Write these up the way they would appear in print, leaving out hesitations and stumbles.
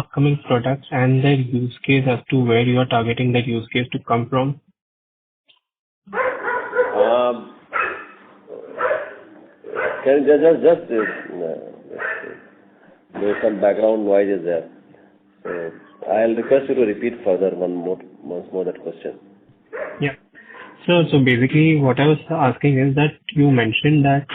upcoming products and their use case as to where you are targeting that use case to come from? Can just there's some background noise is there. So I'll request you to repeat further once more that question. Yeah. So basically what I was asking is that you mentioned that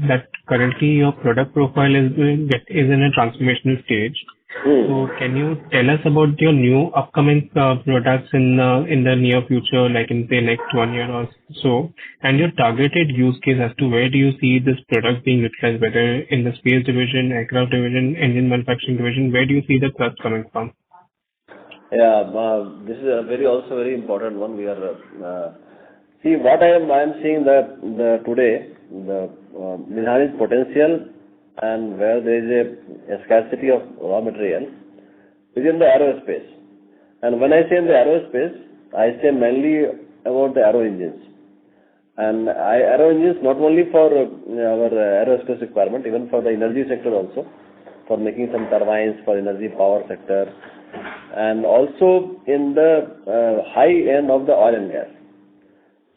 that currently your product profile is in a transformational stage. So can you tell us about your new upcoming products in the near future, like in say next 1 year or so, and your targeted use case as to where do you see this product being utilized, whether in the space division, aircraft division, engine manufacturing division, where do you see the thrust coming from? Yeah, this is a very important one. We are see what I am seeing the today the Mdhani's potential and where there is a scarcity of raw material within the aerospace. And when I say in the aerospace, I say mainly about the aero engines. And aero engines not only for our aerospace requirement, even for the energy sector also, for making some turbines for energy power sector, and also in the high end of the oil and gas.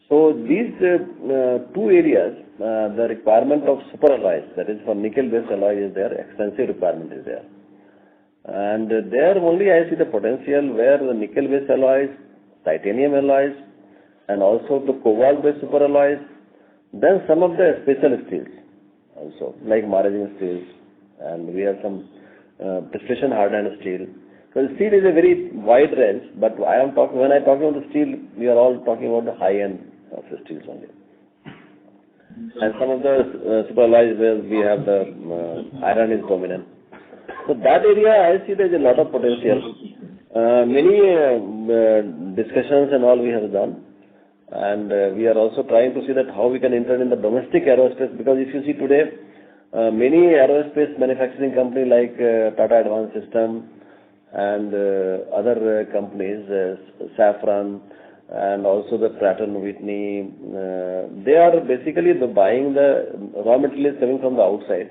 So these two areas, the requirement of super alloys, that is for nickel-based alloy is there, extensive requirement is there. And there only I see the potential where the nickel-based alloys, titanium alloys, and also the cobalt-based super alloys, then some of the special steels also, like maraging steels, and we have some precision hardened steel. So the steel is a very wide range, but when I talk about the steel, we are all talking about the high end of the steels only. And some of the super alloys where we have the iron is dominant. So that area I see there is a lot of potential. Many discussions and all we have done, and we are also trying to see that how we can enter in the domestic aerospace, because if you see today, many aerospace manufacturing companies like Tata Advanced System and other companies, Safran, and also the Pratt & Whitney, they are basically buying the raw materials coming from the outside.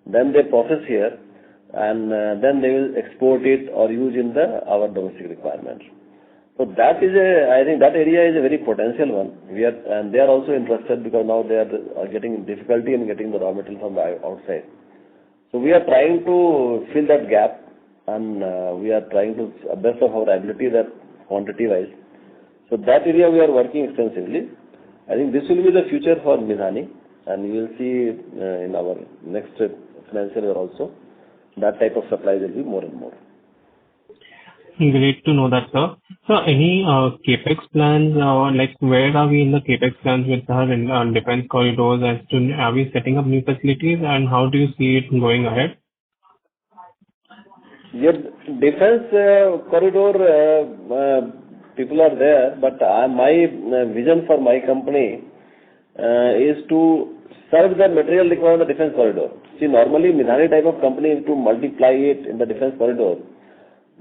Then they process here, and then they will export it or use in our domestic requirements. So that is I think that area is a very potential one. And they are also interested because now they are getting difficulty in getting the raw material from the outside. So we are trying to fill that gap, and we are trying to best of our ability that quantity wise. So that area we are working extensively. I think this will be the future for Mdhani, and you will see in our next financial year also that type of supplies will be more and more. Great to know that, sir. So any capex plans, like where are we in the capex plans with our defense corridors? As to are we setting up new facilities, and how do you see it going ahead? Yes, defense corridor, people are there, but my vision for my company is to serve the material required in the defense corridor. See, normally Mdhani type of company to multiply it in the defense corridor,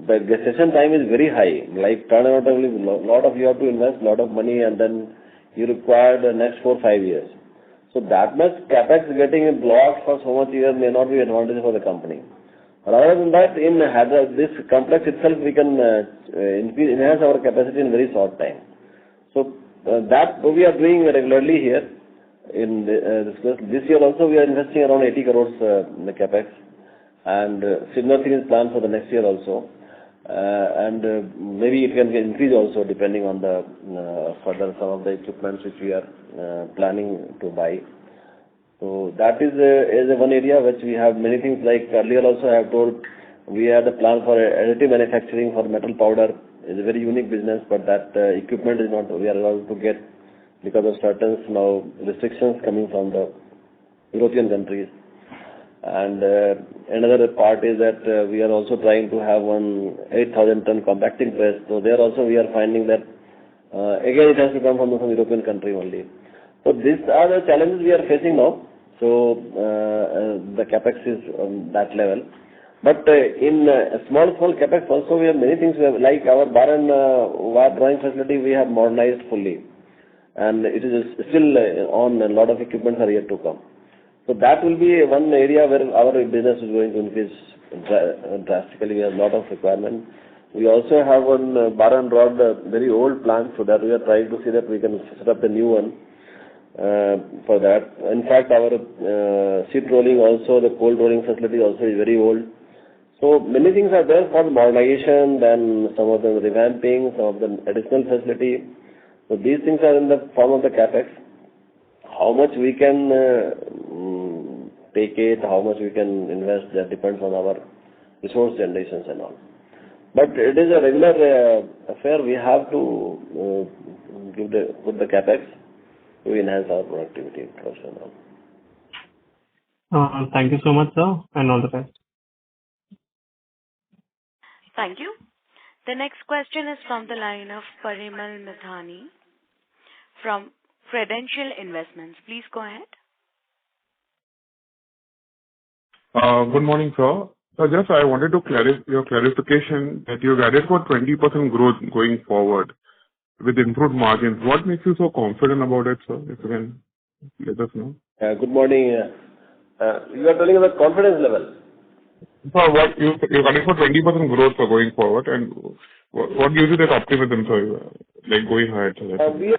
the gestation time is very high. Like turnaround time, lot of you have to invest lot of money, and then you require the next 4-5 years. So that much capex getting blocked for so much years may not be advantage for the company. Rather than that, in this complex itself, we can enhance our capacity in very short time. So that we are doing regularly here. In this year also, we are investing around 80 crores in the capex, and similar thing is planned for the next year also. And maybe it can increase also depending on the further some of the equipments which we are planning to buy. So that is one area which we have many things, like earlier also I have told, we had a plan for additive manufacturing for metal powder. It's a very unique business, but that equipment is not, we are able to get because of certain now restrictions coming from the European countries. And another part is that we are also trying to have one 8,000 ton compacting press. So there also we are finding that again it has to come from some European country only. So these are the challenges we are facing now. So the capex is on that level. But in small capex also we have many things. We have, like our bar and wire drawing facility, we have modernized fully, and it is still on. A lot of equipments are yet to come. So that will be one area where our business is going to increase drastically. We have a lot of requirement. We also have one bar and rod, very old plant, so that we are trying to see that we can set up a new one for that. In fact, our sheet rolling also, the cold rolling facility also is very old. So many things are there for modernization, then some of them revamping, some of them additional facility. So these things are in the form of the capex. How much we can take it, how much we can invest, that depends on our resource generations and all. But it is a regular affair. We have to put the capex to enhance our productivity. Thank you so much, sir, and all the best. Thank you. The next question is from the line of Mdhani from Credential Investments. Please go ahead. Good morning, sir. So just I wanted to your clarification that you guided for 20% growth going forward with improved margins. What makes you so confident about it, sir? If you can let us know. Good morning. You are telling about confidence level. So what you guided for 20% growth for going forward, and what gives you that optimism, sir, like going ahead? We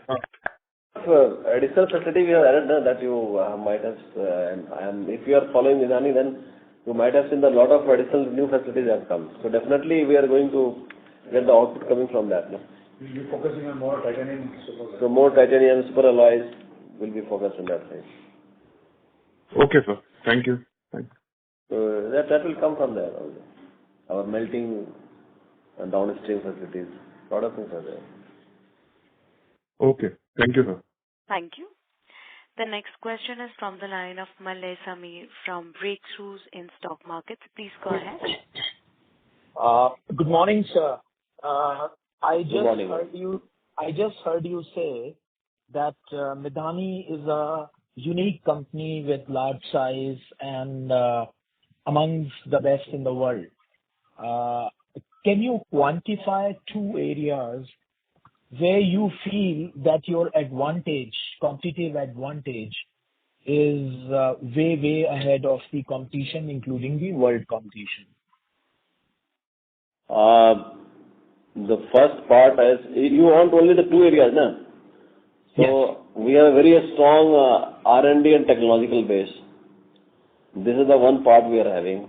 have additional facility we have added that you might have, and if you are following Mdhani, then you might have seen that a lot of additional new facilities have come. So definitely we are going to get the output coming from that. No? We'll be focusing on more titanium super. So more titanium super alloys will be focused on that side. Okay, sir. Thank you. Thanks. So that will come from there also. Our melting and downstream facilities, a lot of things are there. Okay. Thank you, sir. Thank you. The next question is from the line of Malay Samir from Breakthroughs in Stock Markets. Please go ahead. Good morning, sir. I just heard you say that Mdhani is a unique company with large size and amongst the best in the world. Can you quantify two areas where you feel that your competitive advantage, is way ahead of the competition, including the world competition? The first part is, you want only the two areas, no? So yes. We have a very strong R&D and technological base. This is the one part we are having.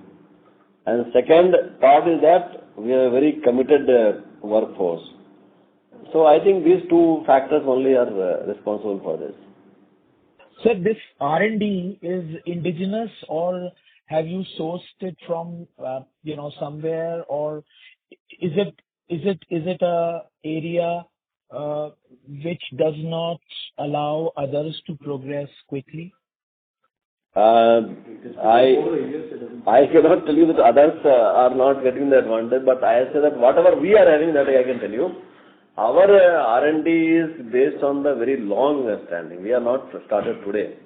And second part is that we have a very committed workforce. So I think these two factors only are responsible for this. So this R&D is indigenous, or have you sourced it from somewhere, or is it a area which does not allow others to progress quickly? I cannot tell you that others are not getting the advantage, but I say that whatever we are having, that I can tell you. Our R&D is based on the very long standing. We are not started today.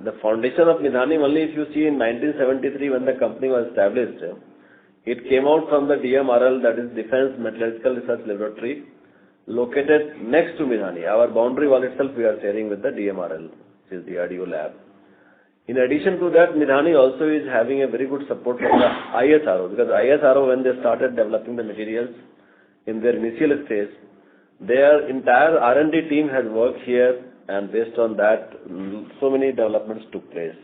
The foundation of Mdhani, only if you see in 1973 when the company was established, it came out from the DMRL, that is Defense Metallurgical Research Laboratory, located next to Mdhani. Our boundary wall itself we are sharing with the DMRL, which is the DRDO lab. In addition to that, Mdhani also is having a very good support from the ISRO, because ISRO, when they started developing the materials in their initial stage, their entire R&D team has worked here, and based on that, so many developments took place.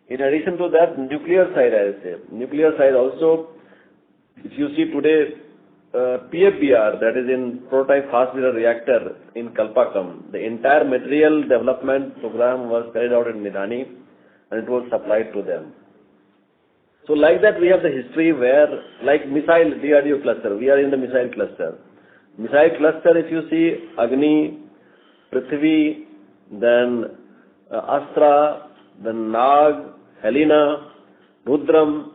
In addition to that, nuclear side, I will say. Nuclear side also, if you see today, PFBR, that is in prototype fast breeder reactor in Kalpakkam, the entire material development program was carried out in Mdhani, and it was supplied to them. So like that, we have the history where, like missile DRDO cluster, we are in the missile cluster. Missile cluster, if you see, Agni, Prithvi, then Astra, then Nag, Helena, Rudram,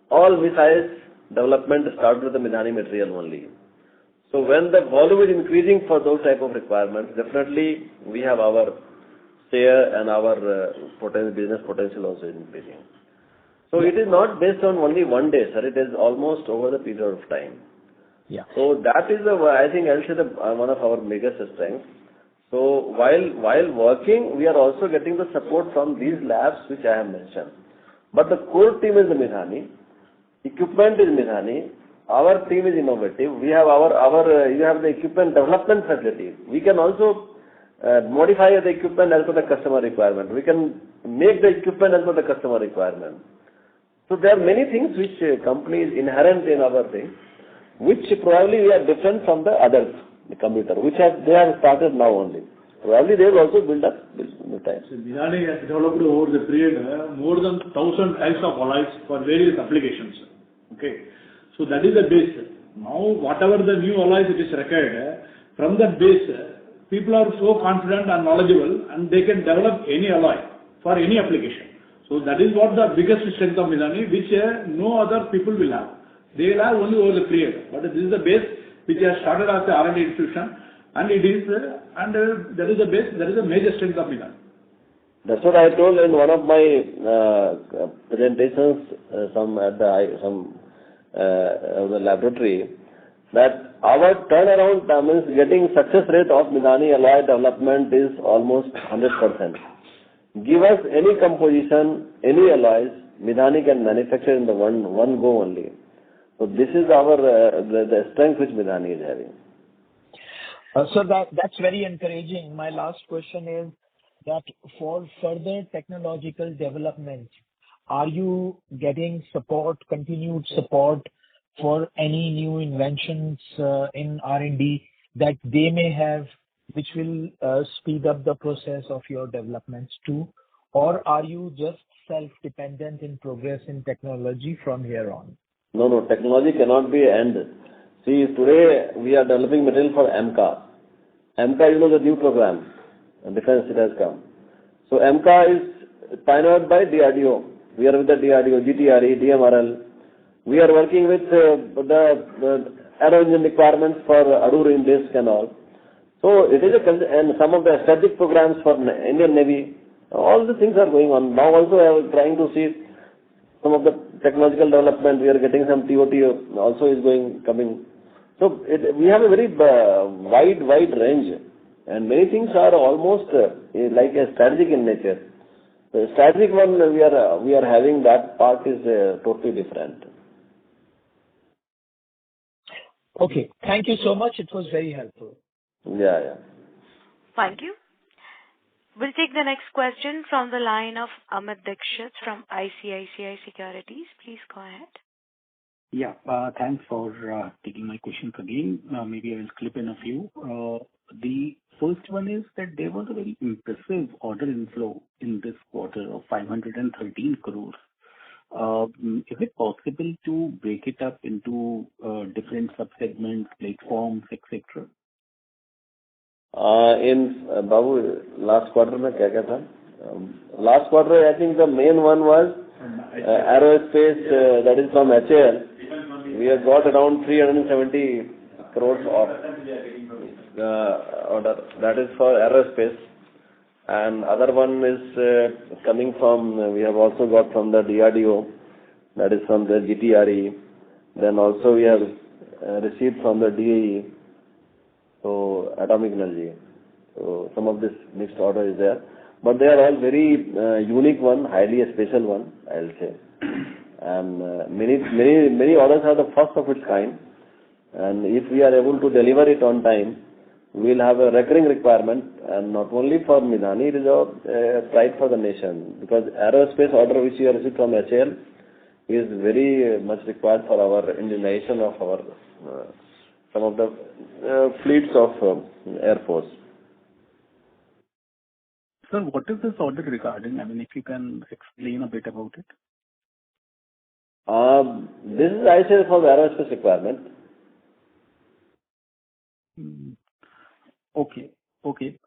all missiles development started with the Mdhani material only. So when the volume is increasing for those type of requirements, definitely we have our share and our business potential also is increasing. So it is not based on only one day, sir. It is almost over the period of time. Yeah. So that is I think I'll say one of our biggest strengths. So while working, we are also getting the support from these labs which I have mentioned. But the core team is the Mdhani, equipment is Mdhani, our team is innovative. We have you have the equipment development facility. We can also modify the equipment as per the customer requirement. We can make the equipment as per the customer requirement. So there are many things which company is inherent in our thing, which probably we are different from the others, the computer, they have started now only. Probably they will also build up with time. So Mdhani has developed over the period more than 1,000 types of alloys for various applications. Okay, so that is the base. Now whatever the new alloys it is required, from that base, people are so confident and knowledgeable and they can develop any alloy for any application. So that is what the biggest strength of Mdhani, which no other people will have. They will have only over the period. But this is the base which has started as the R&D institution, and it is, that is the base, that is the major strength of Mdhani. That's what I told in one of my presentations, of the laboratory, that our turnaround means getting success rate of Mdhani alloy development is almost 100%. Give us any composition, any alloys, Mdhani can manufacture in the one go only. So this is our the strength which Mdhani is having. So that's very encouraging. My last question is that for further technological development, are you getting support, continued support for any new inventions in R&D that they may have, which will speed up the process of your developments too? Or are you just self-dependent in progress in technology from here on? No, technology cannot be ended. See, today we are developing material for MCA. MCA, the new program, defense it has come. So MCA is pioneered by DRDO. We are with the DRDO, GTRE, DMRL. We are working with the aero engine requirements for Adur in disk and all. So it is and some of the strategic programs for Indian Navy. All the things are going on. Now also I was trying to see some of the technological development. We are getting some TOT also is coming. So we have a very wide range, and many things are almost like a strategic in nature. The strategic one we are having, that part is totally different. Okay, thank you so much. It was very helpful. Yeah. Thank you. We'll take the next question from the line of Amit Dixit from ICICI Securities. Please go ahead. Yeah, thanks for taking my questions again. Maybe I will slip in a few. The first one is that there was a very impressive order inflow in this quarter of 513 crores. Is it possible to break it up into different subsegments, platforms, etc.? In Babu, last quarter, last quarter, I think the main one was aerospace, that is from HAL. We have got around 370 crores of order. That is for aerospace. And other one is coming from, we have also got from the DRDO, that is from the GTRE. Then also we have received from the DAE, so atomic energy. So some of this mixed order is there. But they are all very unique one, highly special one, I will say. And many orders are the first of its kind. And if we are able to deliver it on time, we will have a recurring requirement, and not only for Mdhani, it is a pride for the nation. Because aerospace order which we have received from HAL is very much required for our indigenization of our some of the fleets of Air Force. Sir, what is this order regarding? I mean, if you can explain a bit about it. This is, I say, for the aerospace requirement. Okay.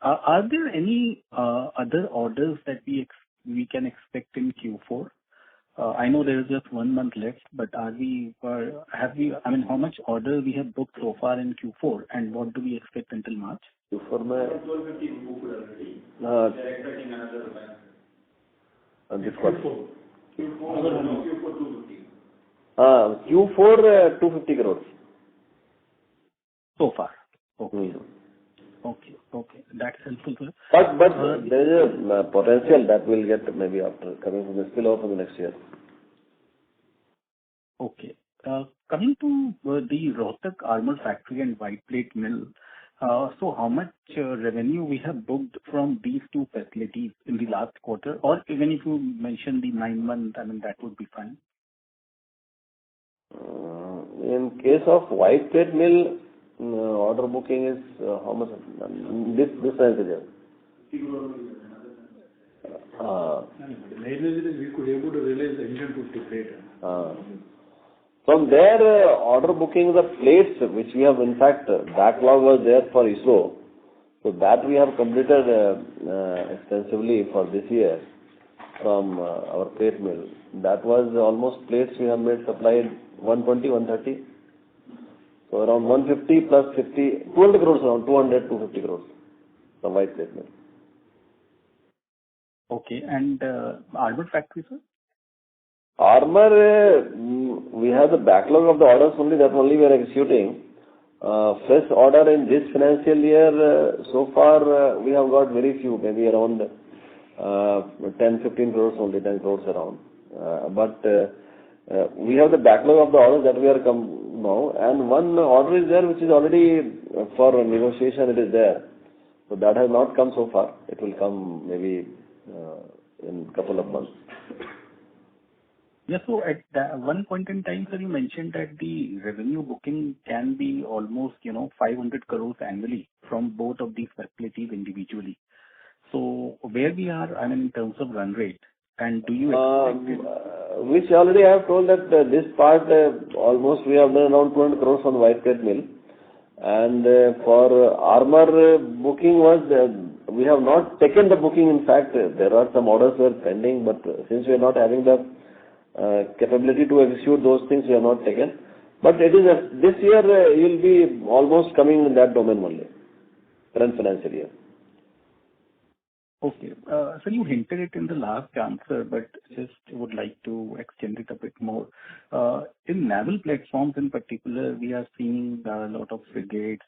Are there any other orders that we can expect in Q4? I know there is just 1 month left, but have we, I mean, how much order we have booked so far in Q4, and what do we expect until March? Q4 this quarter. Q4 250 crores. So far. Okay. Okay. That's helpful, sir. But there is a potential that we'll get maybe after coming from the spillover from the next year. Okay. Coming to the Rohtak armor factory and white plate mill, so how much revenue we have booked from these two facilities in the last quarter, or even if you mention the 9 months, I mean, that would be fine. In case of white plate mill, order booking is how much? This financial year. We could able to realize the engine 50 plate. From there, order booking the plates, which we have in fact, backlog was there for ISRO. So that we have completed extensively for this year from our plate mill. That was almost plates we have made supplied 120, 130. So around 150 plus 50, 200 crores, around 200, 250 crores from white plate mill. Okay. And armor factory, sir? Armor, we have the backlog of the orders only, that only we are executing. Fresh order in this financial year, so far we have got very few, maybe around 10, 15 crores only, 10 crores around. But we have the backlog of the orders that we are come now, and one order is there which is already for negotiation, it is there. So that has not come so far. It will come maybe in a couple of months. Yes, so at one point in time, sir, you mentioned that the revenue booking can be almost, 500 crores annually from both of these facilities individually. So where we are, I mean, in terms of run rate, and do you expect it? Which already I have told that this part, almost we have done around 200 crores on white plate mill. And for armor booking was, we have not taken the booking. In fact, there are some orders were pending, but since we are not having the capability to execute those things, we have not taken. But it is this year you will be almost coming in that domain only, current financial year. Okay. So you hinted it in the last answer, but just would like to extend it a bit more. In naval platforms in particular, we are seeing a lot of frigates,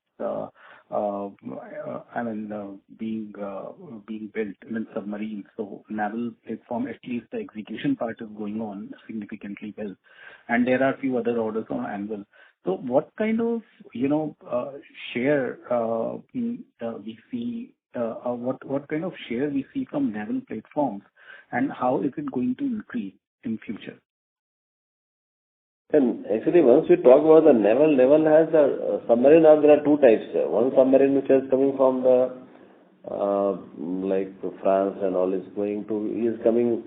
being built, submarines. So naval platform, at least the execution part is going on significantly well, and there are a few other orders on anvil. So what kind of share we see? What kind of share we see from naval platforms, and how is it going to increase in future? And actually, once we talk about the naval has a submarine. There are two types. One submarine which is coming from the like France and all is coming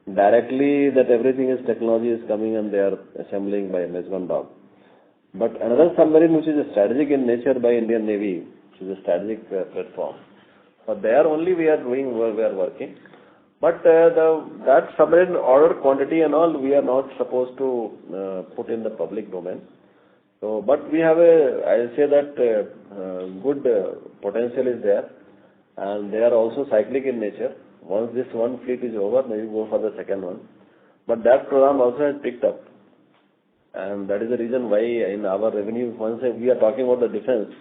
directly. That everything is technology is coming and they are assembling by Mazagon. But another submarine which is strategic in nature by Indian Navy, which is a strategic platform. But there only we are working. But that submarine order quantity and all we are not supposed to put in the public domain. So, but we have I say that good potential is there, and they are also cyclic in nature. Once this one fleet is over, maybe go for the second one. But that program also has picked up, and that is the reason why in our revenue, once we are talking about the defense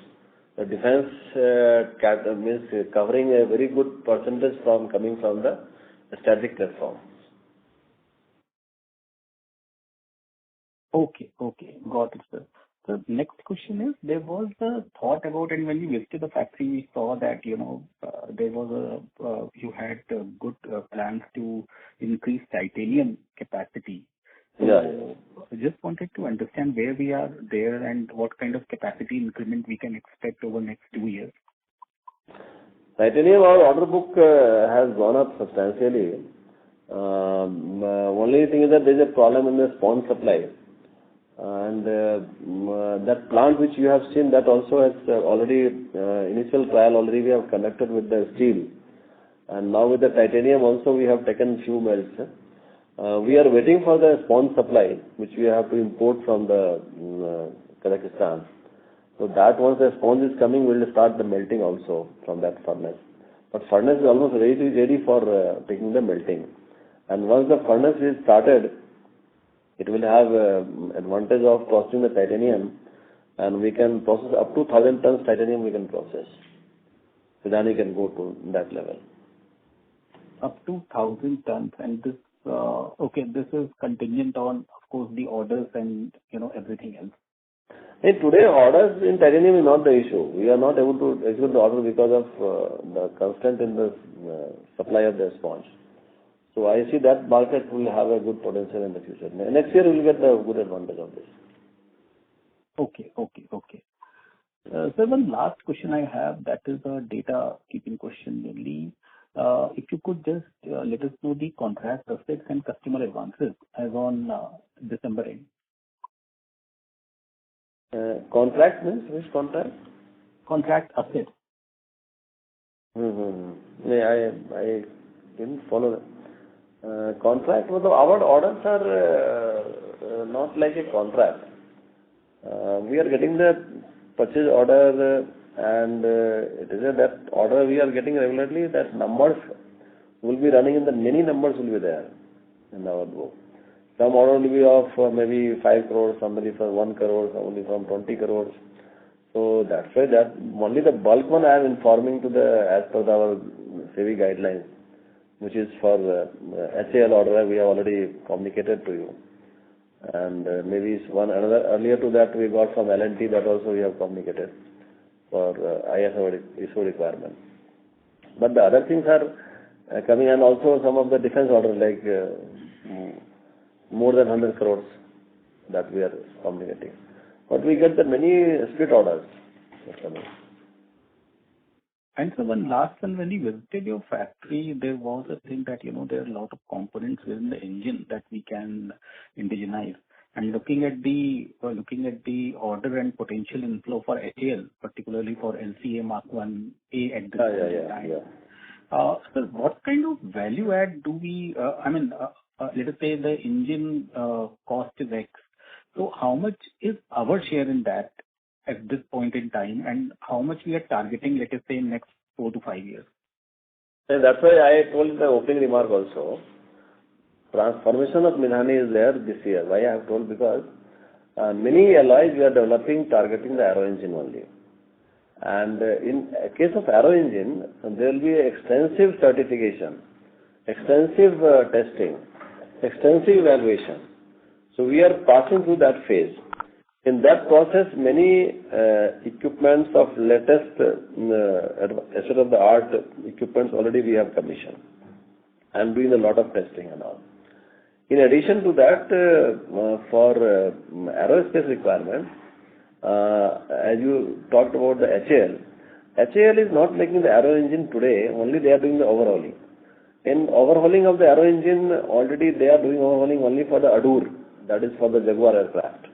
means covering a very good percentage coming from the static platform. Okay, got it, sir. So next question is, there was a thought about, and when we visited the factory, we saw that there was you had good plans to increase titanium capacity. So I just wanted to understand where we are there and what kind of capacity increment we can expect over the next 2 years. Titanium, our order book has gone up substantially. Only thing is that there is a problem in the sponge supply. And that plant which you have seen, that also has already, initial trial already we have conducted with the steel. And now with the titanium also we have taken few melts. We are waiting for the sponge supply, which we have to import from the Kazakhstan. So that once the sponge is coming, we will start the melting also from that furnace. But furnace is almost ready for taking the melting. And once the furnace is started, it will have advantage of processing the titanium, and we can process up to 1,000 tons titanium we can process Mdhani can go to that level. Up to 1,000 tons, and this this is contingent on, of course, the orders and everything else. In today, orders in titanium is not the issue. We are not able to execute the order because of the constraint in the supply of the sponge. So I see that market will have a good potential in the future. Next year we will get the good advantage of this. Okay. So one last question I have, that is a data keeping question mainly. If you could just let us know the contract assets and customer advances as on December end. Contract means which contract? Contract assets. I didn't follow that. Contract, our orders are not like a contract. We are getting the purchase order and it is that order we are getting regularly, that numbers will be running in the many numbers will be there in our book. Some order will be of maybe 5 crores, somebody for 1 crore, somebody from 20 crores. So that's why that only the bulk one I am informing to as per our SEBI guidelines, which is for HAL order we have already communicated to you. And maybe another earlier to that we got from L&T, that also we have communicated for ISO requirement. But the other things are coming, and also some of the defense orders like more than 100 crores that we are communicating. But we get the many split orders. And so one last one, when you visited your factory, there was a thing that, there are a lot of components within the engine that we can indigenize. And looking at the order and potential inflow for HAL, particularly for LCA Mark 1A at this time. So what kind of value add do we, let us say the engine cost is X. So how much is our share in that at this point in time, and how much we are targeting, let us say, in next 4 to 5 years? And that's why I told in the opening remark also, transformation of Mdhani is there this year. Why I have told? Because many alloys we are developing targeting the aero engine only. And in case of aero engine, there will be extensive certification, extensive testing, extensive evaluation. So we are passing through that phase. In that process, many equipments of latest state-of-the-art equipments already we have commissioned and doing a lot of testing and all. In addition to that, for aerospace requirements, as you talked about the HAL is not making the aero engine today, only they are doing the overhauling. In overhauling of the aero engine, already they are doing overhauling only for the Adur, that is for the Jaguar aircraft.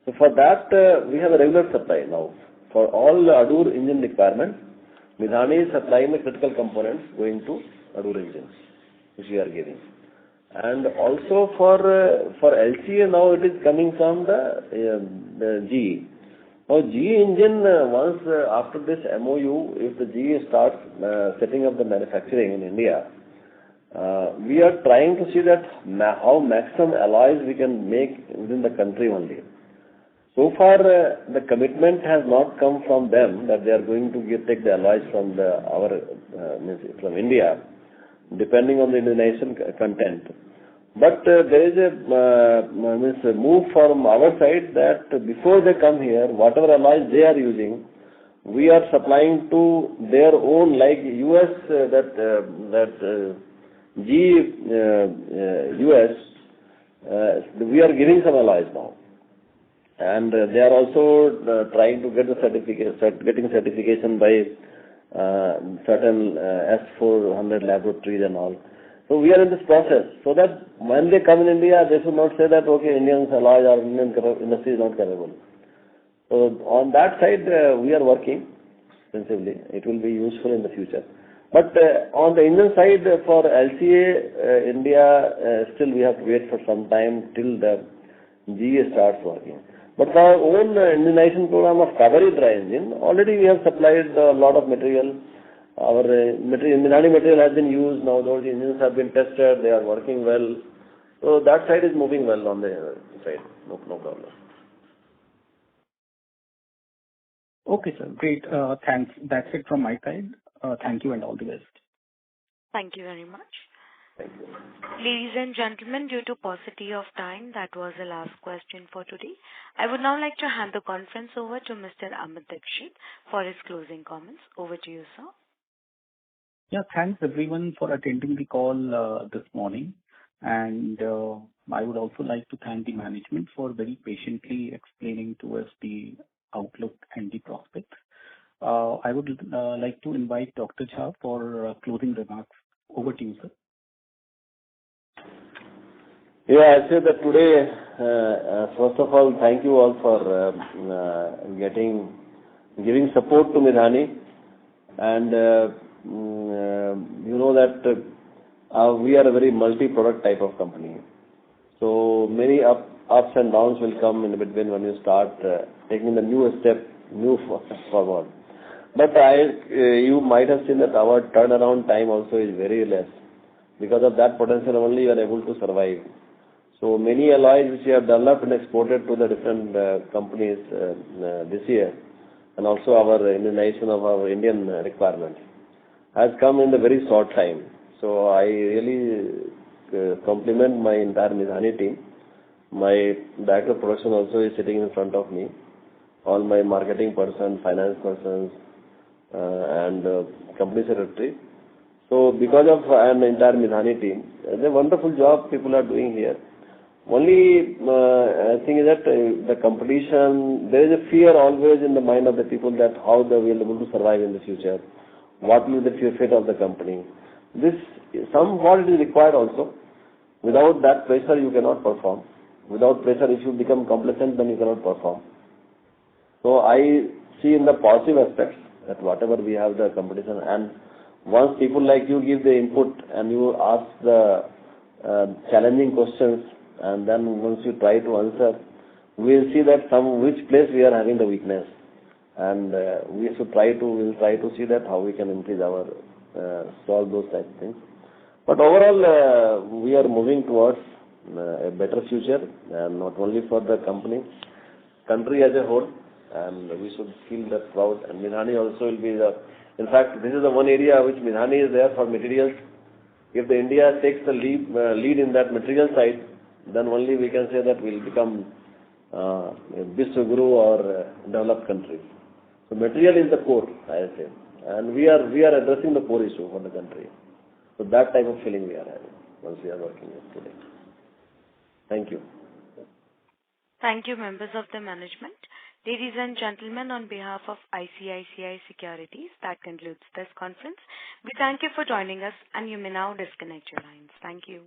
So for that, we have a regular supply now. For all the Adur engine requirements, Mdhani is supplying the critical components going to Adur engines, which we are giving. And also for LCA now it is coming from the GE. Now GE engine, once after this MOU, if the GE starts setting up the manufacturing in India, we are trying to see that how maximum alloys we can make within the country only. So far, the commitment has not come from them that they are going to take the alloys from from India, depending on the Indonesian content. But there is a move from our side that before they come here, whatever alloys they are using, we are supplying to their own, like US, we are giving some alloys now. And they are also trying to get the getting certification by certain S400 laboratories and all. So we are in this process, so that when they come in India, they should not say that, okay, Indian alloys or Indian industry is not capable. So on that side, we are working extensively. It will be useful in the future. But on the Indian side, for LCA, India, still we have to wait for some time till the GE starts working. But for our own Indonesian program of Kaveri dry engine, already we have supplied a lot of material. Our Mdhani material has been used now. Those engines have been tested. They are working well. So that side is moving well on the side. No problem. Okay, sir. Great. Thanks. That's it from my side. Thank you and all the best. Thank you very much. Thank you. Ladies and gentlemen, due to paucity of time, that was the last question for today. I would now like to hand the conference over to Mr. Amit Dixit for his closing comments. Over to you, sir. Yeah, thanks everyone for attending the call this morning. And I would also like to thank the management for very patiently explaining to us the outlook and the prospects. I would like to invite Dr. Jha for closing remarks. Over to you, sir. Yeah, I say that today, first of all, thank you all for giving support to Mdhani. And you know that we are a very multi-product type of company. So many ups and downs will come in between when you start taking the new forward. But you might have seen that our turnaround time also is very less. Because of that potential only we are able to survive. So many alloys which we have developed and exported to the different companies this year, and also our indigenization of our Indian requirements, has come in a very short time. So I really compliment my entire Mdhani team. My director of production also is sitting in front of me. All my marketing person, finance persons, and company secretary. So because of an entire Mdhani team, it's a wonderful job people are doing here. Only thing is that the competition, there is a fear always in the mind of the people that how they will be able to survive in the future. What will be the fate of the company? This somewhat is required also. Without that pressure, you cannot perform. Without pressure, if you become complacent, then you cannot perform. So I see in the positive aspects that whatever we have the competition, and once people like you give the input and you ask the challenging questions, and then once you try to answer, we will see that which place we are having the weakness, and we'll try to see that how we can increase our solve those type of things. But overall, we are moving towards a better future, and not only for the company, country as a whole, and we should feel that proud. And Mdhani also will be in fact, this is the one area which Mdhani is there for materials. If the India takes the lead in that material side, then only we can say that we'll become a Vishwaguru or a developed country. So material is the core, I say, and we are addressing the core issue for the country. So that type of feeling we are having once we are working here today. Thank you. Thank you, members of the management. Ladies and gentlemen, on behalf of ICICI Securities, that concludes this conference. We thank you for joining us, and you may now disconnect your lines. Thank you.